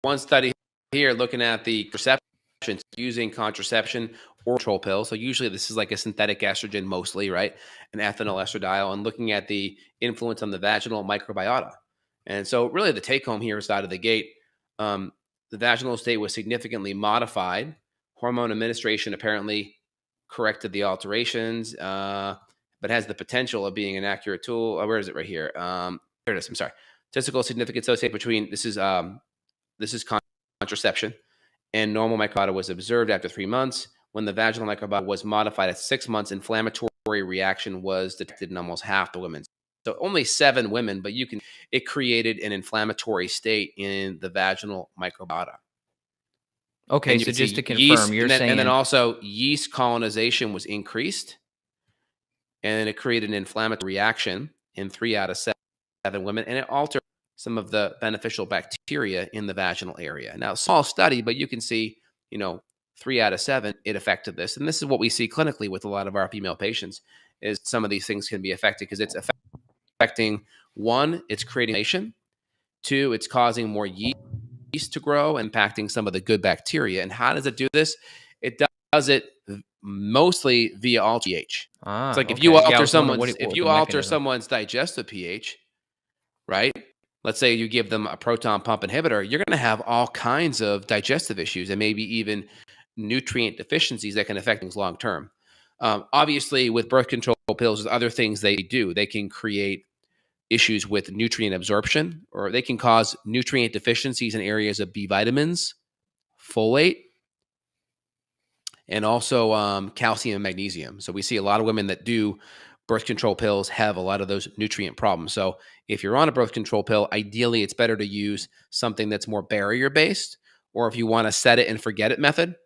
one study here looking at the contraception using contraception or control pill. So usually this is like a synthetic estrogen mostly, right? An ethinyl estradiol, and looking at the influence on the vaginal microbiota. And so really the take home here is out of the gate. The vaginal state was significantly modified. Hormone administration apparently corrected the alterations, but has the potential of being an accurate tool. Where is it right here? Here it is. I'm sorry. Statistical significance associated between this is contraception and normal microbiota was observed after 3 months. When the vaginal microbiota was modified at 6 months, inflammatory reaction was detected in almost half the women. So only 7 women, but it created an inflammatory state in the vaginal microbiota. Okay, so just to confirm, yeast, you're saying... And then also yeast colonization was increased, and it created an inflammatory reaction in 3 out of 7 women, and it altered some of the beneficial bacteria in the vaginal area. Now, small study, but you can see, 3 out of 7, it affected this. And this is what we see clinically with a lot of our female patients, is some of these things can be affected because it's affecting, 1, it's creating inflammation. 2, it's causing more yeast to grow, impacting some of the good bacteria. And how does it do this? It does it mostly via alter pH. It's like if you alter someone's digestive pH, right? Let's say you give them a proton pump inhibitor, you're going to have all kinds of digestive issues and maybe even nutrient deficiencies that can affect things long term. Obviously, with birth control pills, there's other things they do. They can create issues with nutrient absorption, or they can cause nutrient deficiencies in areas of B vitamins, folate, and also calcium and magnesium. So we see a lot of women that do birth control pills have a lot of those nutrient problems. So if you're on a birth control pill, ideally it's better to use something that's more barrier based, or if you want to set it and forget it method,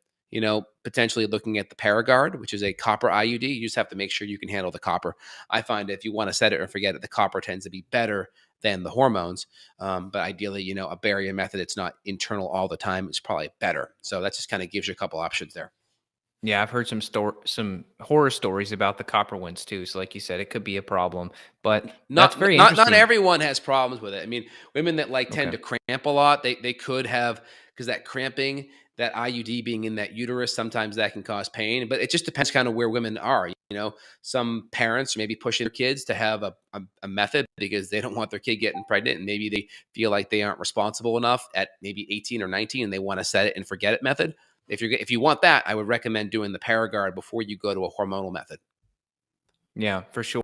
potentially looking at the Paragard, which is a copper IUD. You just have to make sure you can handle the copper. I find if you want to set it or forget it, the copper tends to be better than the hormones. But ideally, a barrier method, it's not internal all the time. It's probably better. So that just kind of gives you a couple options there. Yeah, I've heard some horror stories about the copper ones too. So like you said, it could be a problem, but that's very interesting. Not everyone has problems with it. I mean, women that tend to cramp a lot, they could have, because that cramping, that IUD being in that uterus, sometimes that can cause pain, but it just depends kind of where women are. Some parents maybe pushing their kids to have a method because they don't want their kid getting pregnant, and maybe they feel like they aren't responsible enough at maybe 18 or 19 and they want to set it and forget it method. If you want that, I would recommend doing the Paragard before you go to a hormonal method. Yeah, for sure.